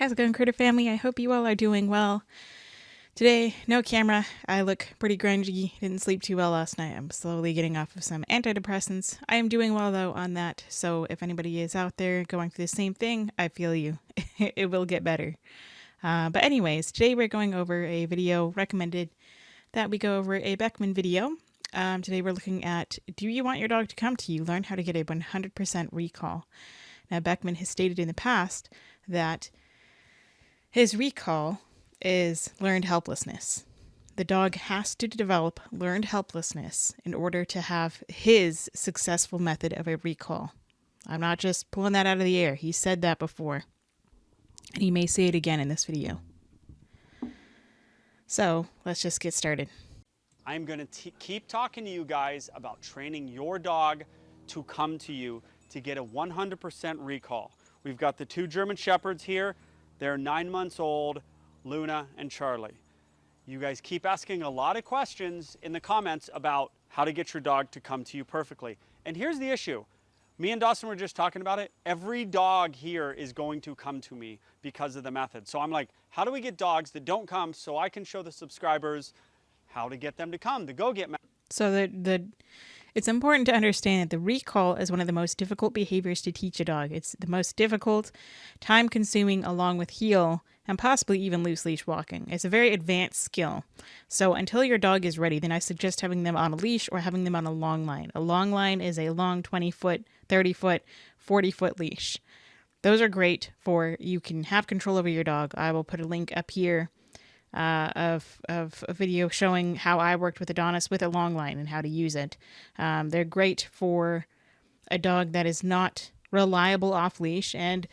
How's it going, Critter Family? I hope you all are doing well. Today, no camera. I look pretty grungy. Didn't sleep too well last night. I'm slowly getting off of some antidepressants. I am doing well, though, on that. So if anybody is out there going through the same thing, I feel you. It will get better. But anyways, today we're going over a video recommended that we go over a Beckman video. Today we're looking at, do you want your dog to come to you? Learn how to get a 100% recall. Now, Beckman has stated in the past that his recall is learned helplessness. The dog has to develop learned helplessness in order to have his successful method of a recall. I'm not just pulling that out of the air. He said that before. And he may say it again in this video. So let's just get started. I'm going to keep talking to you guys about training your dog to come to you to get a 100% recall. We've got the two German Shepherds here. They're 9 months old, Luna and Charlie. You guys keep asking a lot of questions in the comments about how to get your dog to come to you perfectly. And here's the issue. Me and Dawson were just talking about it. Every dog here is going to come to me because of the method. So I'm like, how do we get dogs that don't come so I can show the subscribers how to get them to come, the go-get method? So it's important to understand that the recall is one of the most difficult behaviors to teach a dog. It's the most difficult, time-consuming, along with heel and possibly even loose leash walking. It's a very advanced skill. So until your dog is ready, then I suggest having them on a leash or having them on a long line. A long line is a long 20-foot, 30-foot, 40-foot leash. Those are great for, you can have control over your dog. I will put a link up here of a video showing how I worked with Adonis with a long line and how to use it. They're great for a dog that is not reliable off leash, and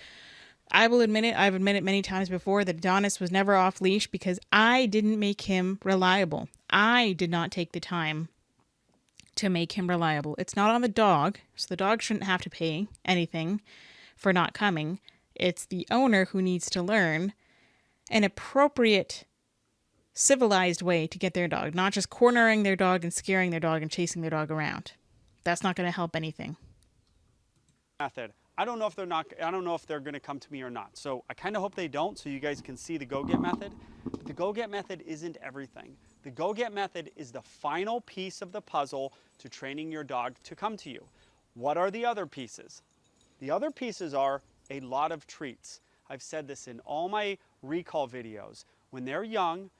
I will admit it, I've admitted many times before that Adonis was never off leash because I didn't make him reliable. I did not take the time to make him reliable. It's not on the dog, so the dog shouldn't have to pay anything for not coming. It's the owner who needs to learn an appropriate, civilized way to get their dog, not just cornering their dog and scaring their dog and chasing their dog around. That's not going to help anything. Method. I don't know if they're going to come to me or not. So I kind of hope they don't, so you guys can see the go-get method. But the go-get method isn't everything. The go-get method is the final piece of the puzzle to training your dog to come to you. What are the other pieces? The other pieces are a lot of treats. I've said this in all my recall videos. When they're young,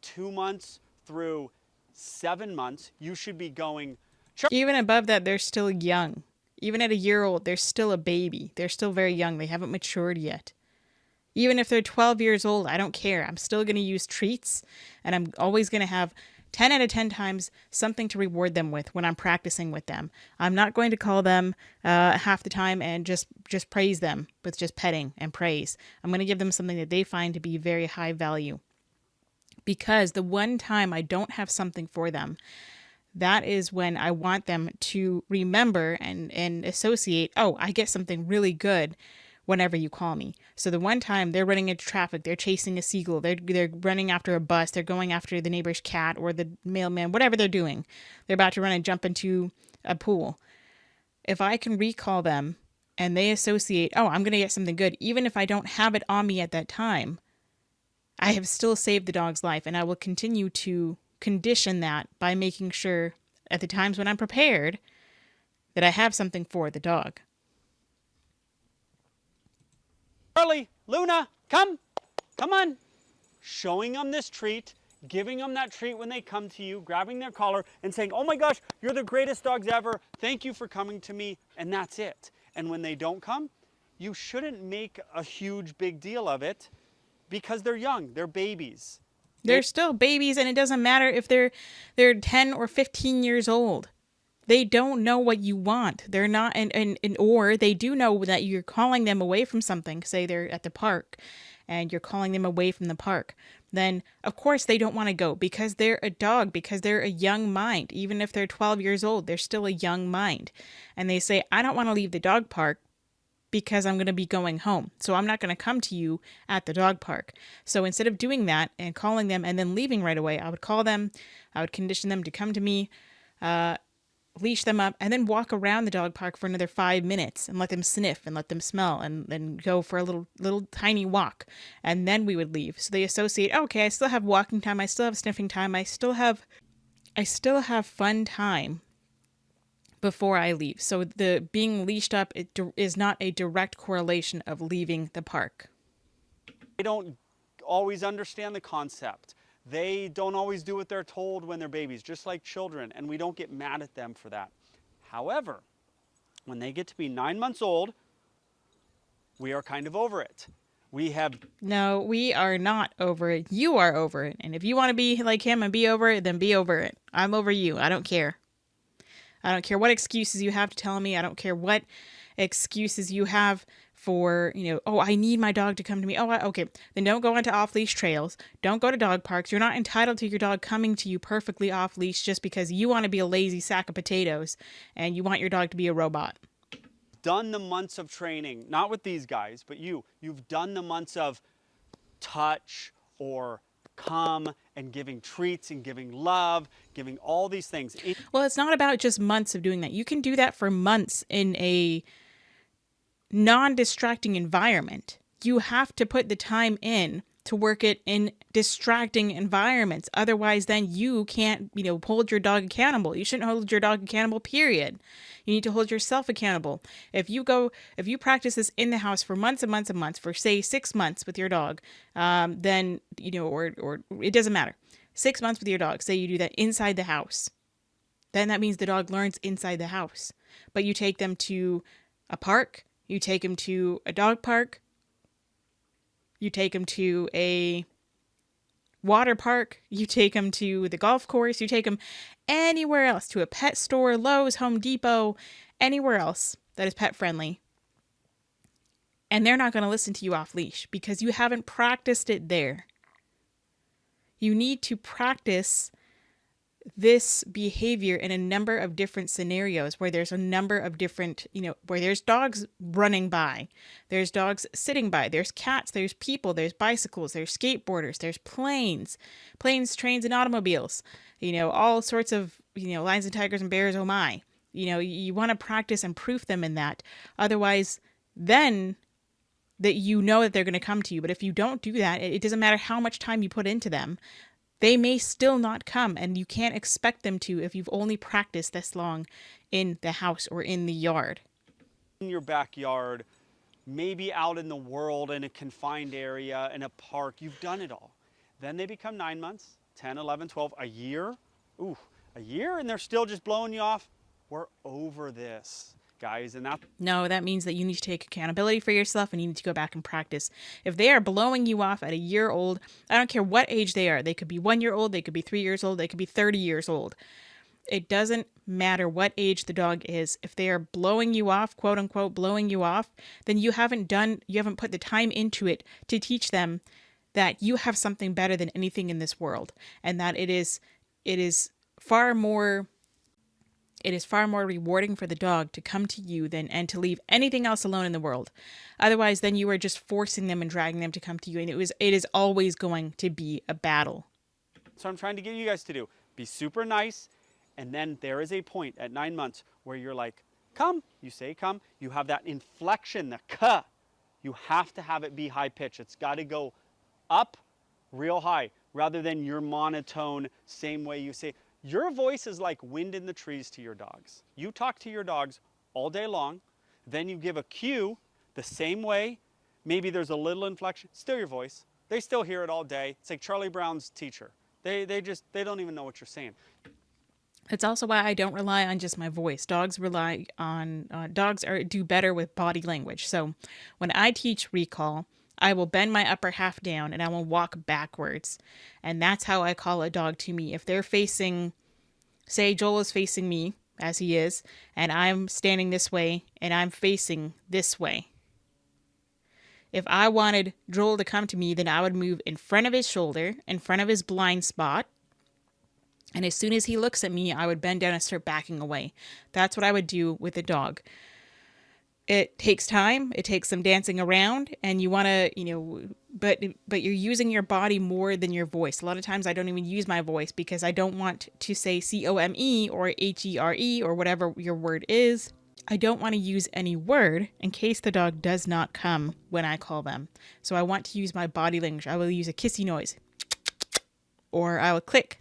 2 months through 7 months, you should be going. Even above that, they're still young. Even at a year old, they're still a baby. They're still very young. They haven't matured yet. Even if they're 12 years old, I don't care. I'm still going to use treats, and I'm always going to have 10 out of 10 times something to reward them with when I'm practicing with them. I'm not going to call them half the time and just praise them with just petting and praise. I'm going to give them something that they find to be very high value. Because the one time I don't have something for them, that is when I want them to remember and associate, oh, I get something really good whenever you call me. So the one time they're running into traffic, they're chasing a seagull, they're running after a bus, they're going after the neighbor's cat or the mailman, whatever they're doing. They're about to run and jump into a pool. If I can recall them and they associate, oh, I'm going to get something good, even if I don't have it on me at that time, I have still saved the dog's life, and I will continue to condition that by making sure at the times when I'm prepared that I have something for the dog. Charlie, Luna, come on. Showing them this treat, giving them that treat when they come to you, grabbing their collar and saying, oh my gosh, you're the greatest dogs ever. Thank you for coming to me. And that's it. And when they don't come, you shouldn't make a huge big deal of it because they're young, they're babies. They're still babies, and it doesn't matter if they're 10 or 15 years old. They don't know what you want. They're not, or they do know that you're calling them away from something. Say they're at the park and you're calling them away from the park. Then, of course, they don't want to go because they're a dog, because they're a young mind. Even if they're 12 years old, they're still a young mind. And they say, I don't want to leave the dog park because I'm going to be going home. So I'm not going to come to you at the dog park. So instead of doing that and calling them and then leaving right away, I would call them, I would condition them to come to me leash them up, and then walk around the dog park for another 5 minutes and let them sniff and let them smell and then go for a little tiny walk. And then we would leave. So they associate, okay, I still have walking time, I still have sniffing time, I still have fun time before I leave. So the being leashed up is not a direct correlation of leaving the park. They don't always understand the concept. They don't always do what they're told when they're babies, just like children, and we don't get mad at them for that. However, when they get to be 9 months old, we are kind of over it. No, we are not over it. You are over it. And if you want to be like him and be over it, then be over it. I'm over you. I don't care. I don't care what excuses you have to tell me. I don't care what excuses you have for, oh, I need my dog to come to me. Oh, okay. Then don't go onto off-leash trails. Don't go to dog parks. You're not entitled to your dog coming to you perfectly off-leash just because you want to be a lazy sack of potatoes and you want your dog to be a robot. Done the months of training, not with these guys, but you've done the months of touch or come and giving treats and giving love, giving all these things. Well, it's not about just months of doing that. You can do that for months in a non-distracting environment. You have to put the time in to work it in distracting environments. Otherwise, then you can't, hold your dog accountable. You shouldn't hold your dog accountable, period. You need to hold yourself accountable. If you practice this in the house for months and months and months, for say 6 months with your dog, then, or it doesn't matter. 6 months with your dog, say you do that inside the house. Then that means the dog learns inside the house. But you take them to a park, you take them to a dog park, you take them to a water park, you take them to the golf course, you take them anywhere else, to a pet store, Lowe's, Home Depot, anywhere else that is pet friendly. And they're not going to listen to you off leash because you haven't practiced it there. You need to practice this behavior in a number of different scenarios where there's a number of different, where there's dogs running by, there's dogs sitting by, there's cats, there's people, there's bicycles, there's skateboarders, there's planes, trains, and automobiles, all sorts of, lions and tigers and bears, oh my. You want to practice and proof them in that. Otherwise, then that that they're going to come to you. But if you don't do that, it doesn't matter how much time you put into them. They may still not come, and you can't expect them to if you've only practiced this long in the house or in the yard. In your backyard, maybe out in the world in a confined area, in a park, you've done it all. Then they become 9 months, 10, 11, 12, a year. Ooh, a year and they're still just blowing you off. We're over this, guys. And that means that you need to take accountability for yourself and you need to go back and practice. If they are blowing you off at a year old, I don't care what age they are. They could be 1 year old, they could be 3 years old, they could be 30 years old. It doesn't matter what age the dog is. If they are blowing you off, quote unquote, blowing you off, then you haven't put the time into it to teach them that you have something better than anything in this world. And that it is far more rewarding for the dog to come to you and to leave anything else alone in the world. Otherwise, then you are just forcing them and dragging them to come to you. And it is always going to be a battle. So I'm trying to get you guys to do. Be super nice. And then there is a point at 9 months where you're like, come. You say come. You have that inflection, the k. You have to have it be high pitch. It's got to go up real high rather than your monotone, same way you say. Your voice is like wind in the trees to your dogs. You talk to your dogs all day long, then you give a cue the same way. Maybe there's a little inflection, still your voice. They still hear it all day. It's like Charlie Brown's teacher. They don't even know what you're saying. It's also why I don't rely on just my voice. Dogs do better with body language. So when I teach recall, I will bend my upper half down and I will walk backwards. And that's how I call a dog to me. If they're facing, say Joel is facing me, as he is, and I'm standing this way and I'm facing this way. If I wanted Joel to come to me, then I would move in front of his shoulder, in front of his blind spot. And as soon as he looks at me, I would bend down and start backing away. That's what I would do with a dog. It takes time. It takes some dancing around, and you want to, but you're using your body more than your voice. A lot of times I don't even use my voice because I don't want to say COME or HERE or whatever your word is. I don't want to use any word in case the dog does not come when I call them. So I want to use my body language. I will use a kissy noise, or I will click,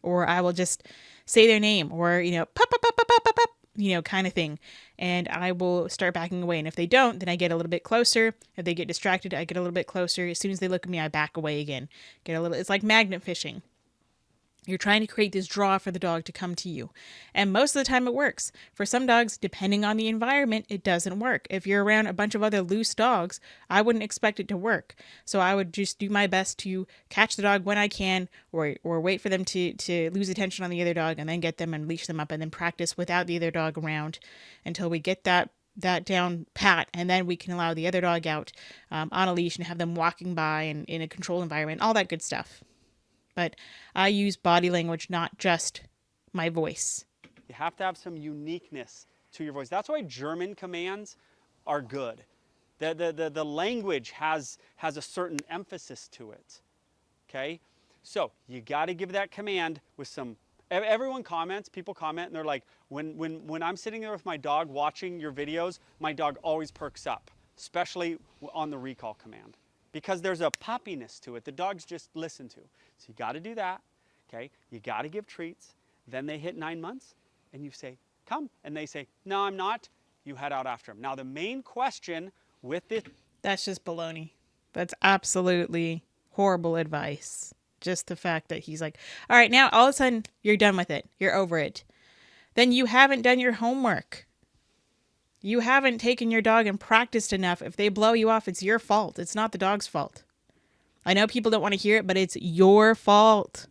or I will just say their name, or, pop, pop, pop, pop, pop, pop, pop, kind of thing. And I will start backing away. And if they don't, then I get a little bit closer. If they get distracted, I get a little bit closer. As soon as they look at me, I back away again. It's like magnet fishing. You're trying to create this draw for the dog to come to you. And most of the time it works. For some dogs, depending on the environment, it doesn't work. If you're around a bunch of other loose dogs, I wouldn't expect it to work. So I would just do my best to catch the dog when I can, or wait for them to lose attention on the other dog and then get them and leash them up and then practice without the other dog around until we get that down pat, and then we can allow the other dog out on a leash and have them walking by and in a controlled environment, all that good stuff. But I use body language, not just my voice. You have to have some uniqueness to your voice. That's why German commands are good. The language has a certain emphasis to it. Okay? So you got to give that command with some. Everyone comments, people comment, and they're like, when I'm sitting there with my dog watching your videos, my dog always perks up, especially on the recall command, because there's a poppiness to it. The dogs just listen to. So you got to do that, okay? You got to give treats. Then they hit 9 months, and you say, come. And they say, no, I'm not. You head out after them. Now, the main question with this... That's just baloney. That's absolutely horrible advice. Just the fact that he's like, all right, now all of a sudden you're done with it. You're over it. Then you haven't done your homework. You haven't taken your dog and practiced enough. If they blow you off, it's your fault. It's not the dog's fault. I know people don't want to hear it, but it's your fault.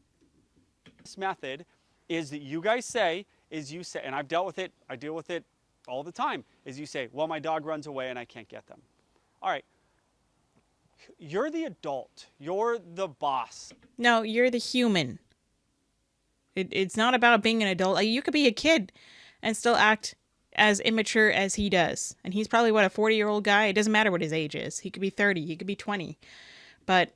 This method is that you guys say, and I've dealt with it, I deal with it all the time, is you say, well, my dog runs away and I can't get them. All right. You're the adult. You're the boss. No, you're the human. It's not about being an adult. You could be a kid and still act as immature as he does. And he's probably, a 40-year-old guy? It doesn't matter what his age is. He could be 30. He could be 20. But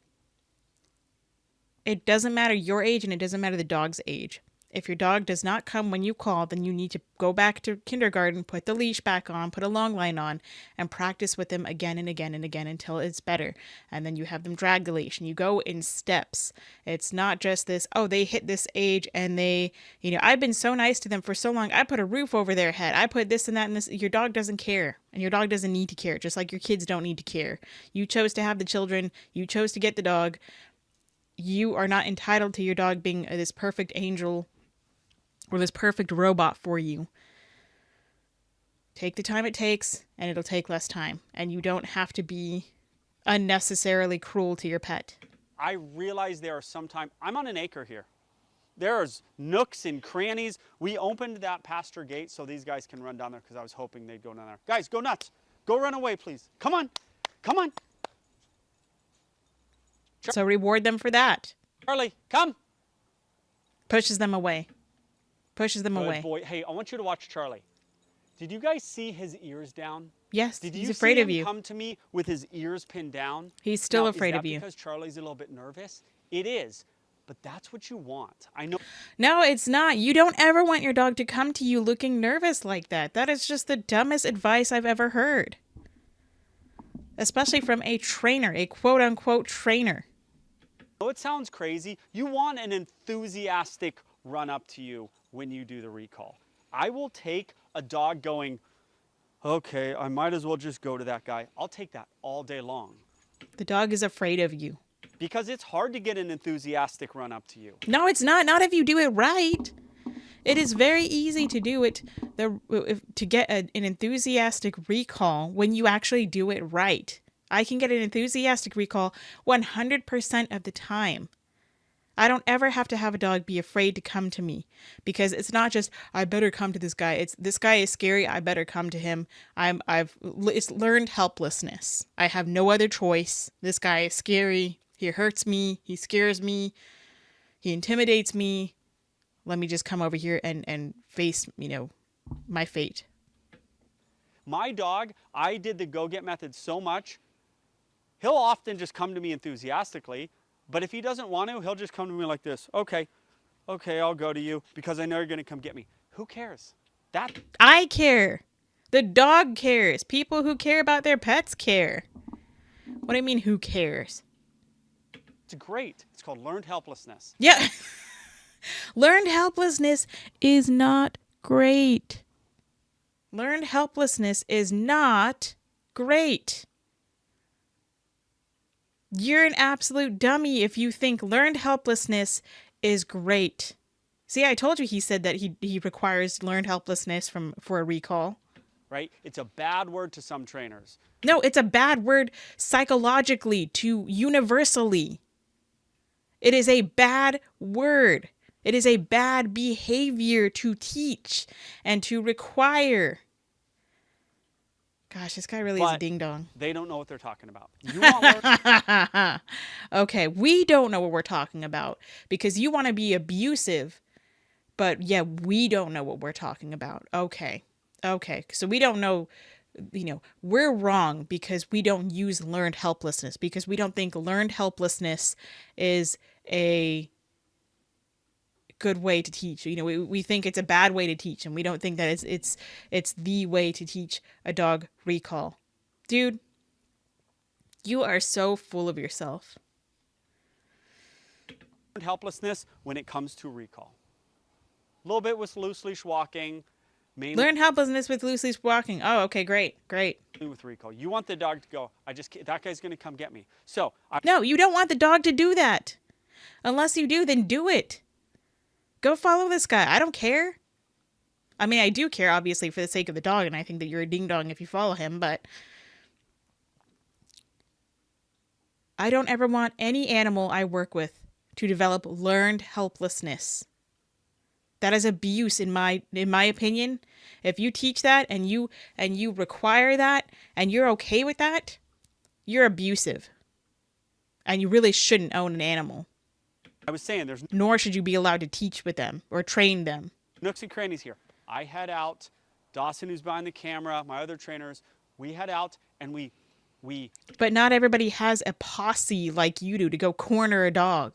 it doesn't matter your age, and it doesn't matter the dog's age. If your dog does not come when you call, then you need to go back to kindergarten, put the leash back on, put a long line on, and practice with them again and again and again until it's better. And then you have them drag the leash, and you go in steps. It's not just this, oh, they hit this age and they, I've been so nice to them for so long. I put a roof over their head. I put this and that and this. Your dog doesn't care, and your dog doesn't need to care, just like your kids don't need to care. You chose to have the children. You chose to get the dog. You are not entitled to your dog being this perfect angel or this perfect robot for you. Take the time it takes, and it'll take less time. And you don't have to be unnecessarily cruel to your pet. I realize there are sometimes, I'm on an acre here. There's nooks and crannies. We opened that pasture gate so these guys can run down there because I was hoping they'd go down there. Guys, go nuts. Go run away, please. Come on. Come on. So reward them for that. Charlie, come. Pushes them away. Pushes them Good away. Boy. Hey, I want you to watch Charlie. Did you guys see his ears down? Yes, Did he's you afraid see of him you. come to me with his ears pinned down? He's still Now, afraid of you. Is that because Charlie's a little bit nervous? It is, but that's what you want. I know. No, it's not. You don't ever want your dog to come to you looking nervous like that. That is just the dumbest advice I've ever heard. Especially from a trainer, a quote-unquote trainer. I know it sounds crazy. You want an enthusiastic run up to you when you do the recall. I will take a dog going, okay, I might as well just go to that guy. I'll take that all day long. The dog is afraid of you. Because it's hard to get an enthusiastic run up to you. No, it's not. Not if you do it right. It is very easy to do it, to get an enthusiastic recall when you actually do it right. I can get an enthusiastic recall 100% of the time. I don't ever have to have a dog be afraid to come to me, because it's not just, I better come to this guy. It's, this guy is scary. I better come to him. It's learned helplessness. I have no other choice. This guy is scary. He hurts me. He scares me. He intimidates me. Let me just come over here and face, my fate. My dog, I did the go get method so much, he'll often just come to me enthusiastically, but if he doesn't want to, he'll just come to me like this. Okay, I'll go to you because I know you're going to come get me. Who cares? I care. The dog cares. People who care about their pets care. What do you mean, who cares? It's great. It's called learned helplessness. Yeah. Learned helplessness is not great. Learned helplessness is not great. You're an absolute dummy if you think learned helplessness is great. See, I told you he said that he requires learned helplessness for a recall. Right? It's a bad word to some trainers. No, it's a bad word psychologically to universally. It is a bad word. It is a bad behavior to teach and to require. Gosh, this guy really is a ding-dong. They don't know what they're talking about. You want Okay, we don't know what we're talking about because you want to be abusive, but yeah, we don't know what we're talking about. Okay, so we don't know, we're wrong because we don't use learned helplessness, because we don't think learned helplessness is a good way to teach. We think it's a bad way to teach, and we don't think that it's the way to teach a dog recall. Dude, you are so full of yourself. helplessness when it comes to recall. A little bit with loose leash walking. Mainly Learn helplessness with loose leash walking. Oh, okay, great. With recall. You want the dog to go, that guy's going to come get me. No, you don't want the dog to do that. Unless you do, then do it. Go follow this guy. I don't care. I mean, I do care, obviously, for the sake of the dog, and I think that you're a ding-dong if you follow him, but I don't ever want any animal I work with to develop learned helplessness. That is abuse in my opinion. If you teach that and you require that and you're okay with that, you're abusive. And you really shouldn't own an animal. I was saying nor should you be allowed to teach with them or train them. Nooks and crannies here. I head out, Dawson, who's behind the camera, my other trainers, we head out and we But not everybody has a posse like you do to go corner a dog.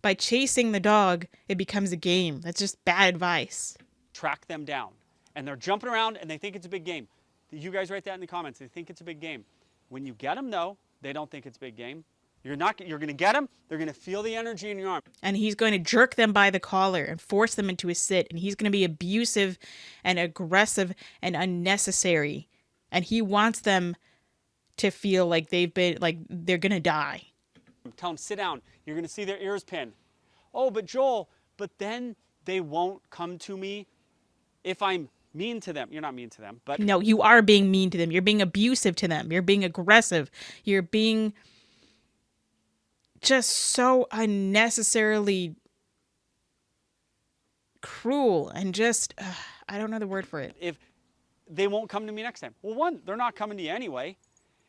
By chasing the dog, it becomes a game. That's just bad advice. Track them down. And they're jumping around and they think it's a big game. You guys write that in the comments. They think it's a big game. When you get them, though, they don't think it's a big game. You're going to get them. They're going to feel the energy in your arm. And he's going to jerk them by the collar and force them into a sit. And he's going to be abusive and aggressive and unnecessary. And he wants them to feel like they're going to die. Tell them, sit down. You're going to see their ears pin. Oh, but Joel, but then they won't come to me if I'm mean to them. You're not mean to them, but... No, you are being mean to them. You're being abusive to them. You're being aggressive. You're being just so unnecessarily cruel and just, I don't know the word for it. If they won't come to me next time. Well, one, they're not coming to you anyway.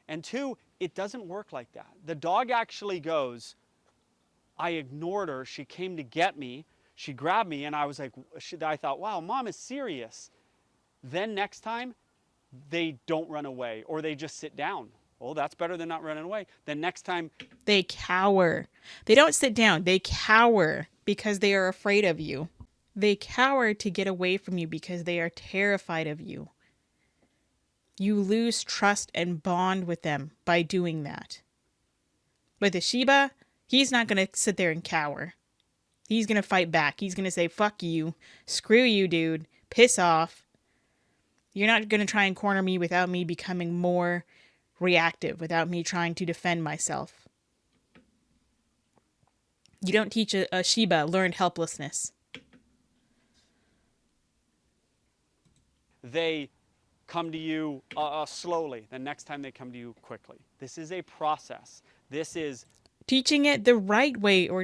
And two, it doesn't work like that. The dog actually goes, I ignored her. She came to get me. She grabbed me and I was like, I thought, wow, mom is serious. Then next time, they don't run away or they just sit down. Well, that's better than not running away. Then next time... They cower. They don't sit down. They cower because they are afraid of you. They cower to get away from you because they are terrified of you. You lose trust and bond with them by doing that. With a Shiba, he's not going to sit there and cower. He's going to fight back. He's going to say, fuck you. Screw you, dude. Piss off. You're not going to try and corner me without me becoming more reactive, without me trying to defend myself. You don't teach a Shiba learned helplessness. They come to you slowly. The next time they come to you quickly. This is a process. This is teaching it the right way, or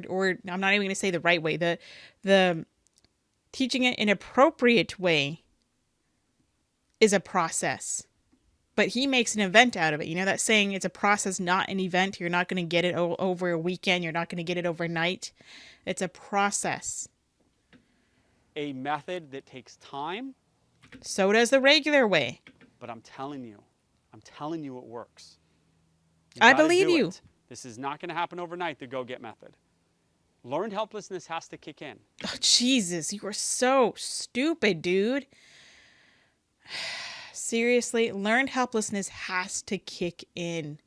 I'm not even going to say the right way. The teaching it in an appropriate way is a process. But he makes an event out of it. You know that saying, it's a process, not an event. You're not going to get it over a weekend. You're not going to get it overnight. It's a process. A method that takes time. So does the regular way. But I'm telling you it works. You I gotta believe do you. it. This is not going to happen overnight, the go-get method. Learned helplessness has to kick in. Oh, Jesus, you are so stupid, dude. Seriously, learned helplessness has to kick in.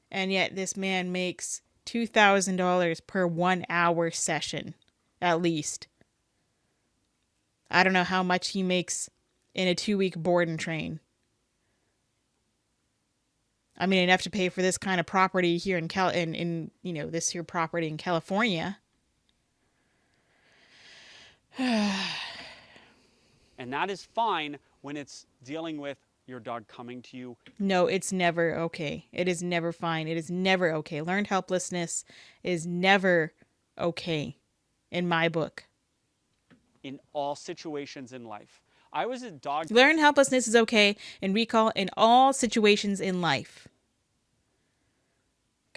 And yet this man makes $2,000 per 1 hour session, at least. I don't know how much he makes in a 2-week board and train. I mean, enough to pay for this kind of property here in this here property in California. And that is fine when it's dealing with your dog coming to you. No, it's never okay. It is never fine. It is never okay. Learned helplessness is never okay in my book. In all situations in life. I was a dog. Learned helplessness is okay in recall in all situations in life.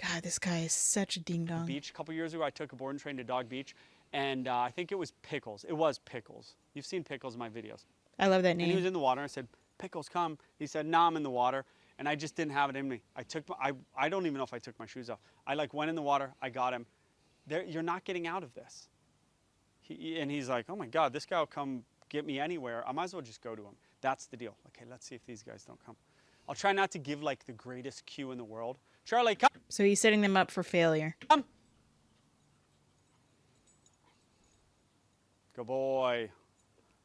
God, this guy is such a ding dong. Beach a couple years ago. I took a board and train to Dog Beach, and I think it was Pickles. It was Pickles. You've seen Pickles in my videos. I love that And he was name. in the water. I said, "Pickles, come." He said, "No, I'm in the water." And I just didn't have it in me. I don't even know if I took my shoes off. I went in the water. I got him. You're not getting out of this. And he's like, "Oh my God, this guy will come get me anywhere. I might as well just go to him." That's the deal. Okay, let's see if these guys don't come. I'll try not to give like the greatest cue in the world. Charlie, come. So he's setting them up for failure. Come. Good boy.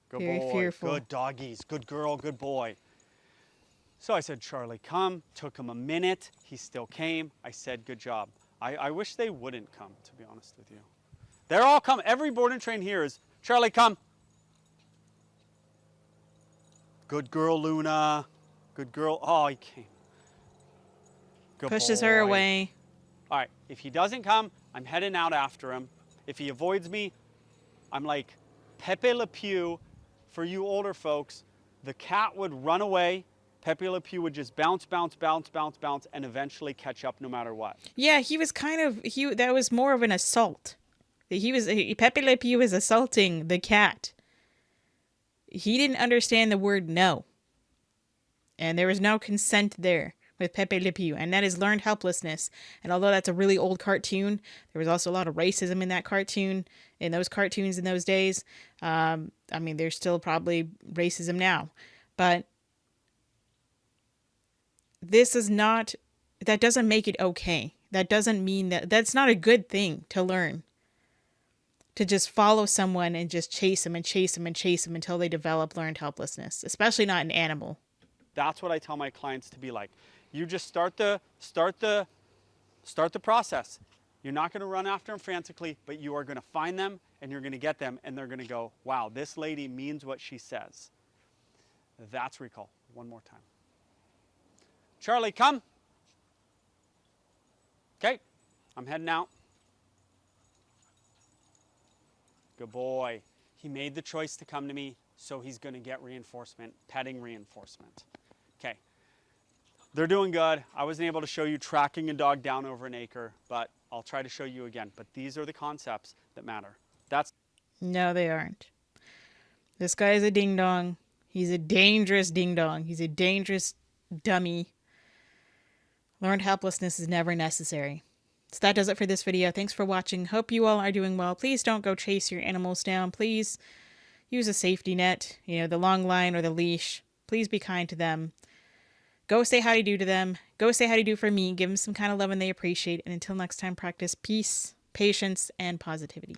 Good Very boy. fearful. Good doggies. Good girl. Good boy. So I said, "Charlie, come." Took him a minute. He still came. I said, "Good job." I wish they wouldn't come, to be honest with you. They're all come. Every board and train here is, "Charlie, come." Good girl, Luna. Good girl. Oh, he came. Good Pushes her boy. away. All right, if he doesn't come, I'm heading out after him. If he avoids me, I'm like Pepe Le Pew. For you older folks, the cat would run away. Pepe Le Pew would just bounce, bounce, bounce, bounce, bounce, and eventually catch up no matter what. Yeah, he was that was more of an assault. Pepe Le Pew was assaulting the cat. He didn't understand the word no. And there was no consent there with Pepe Le Pew. And that is learned helplessness. And although that's a really old cartoon, there was also a lot of racism in that cartoon, in those cartoons in those days. I mean, there's still probably racism now. But that doesn't make it okay. That doesn't mean that's not a good thing to learn. To just follow someone and just chase them and chase them and chase them until they develop learned helplessness, especially not an animal. That's what I tell my clients to be like. You just start the process. You're not going to run after them frantically, but you are going to find them and you're going to get them and they're going to go, "Wow, this lady means what she says." That's recall. One more time. Charlie, come. Okay, I'm heading out. Good boy. He made the choice to come to me, so he's going to get reinforcement, petting reinforcement. Okay. They're doing good. I wasn't able to show you tracking a dog down over an acre, but I'll try to show you again. But these are the concepts that matter. No, they aren't. This guy is a ding-dong. He's a dangerous ding-dong. He's a dangerous dummy. Learned helplessness is never necessary. So that does it for this video. Thanks for watching. Hope you all are doing well. Please don't go chase your animals down. Please use a safety net, the long line or the leash. Please be kind to them. Go say how do you do to them. Go say how do you do for me. Give them some kind of love and they appreciate. And until next time, practice peace, patience, and positivity.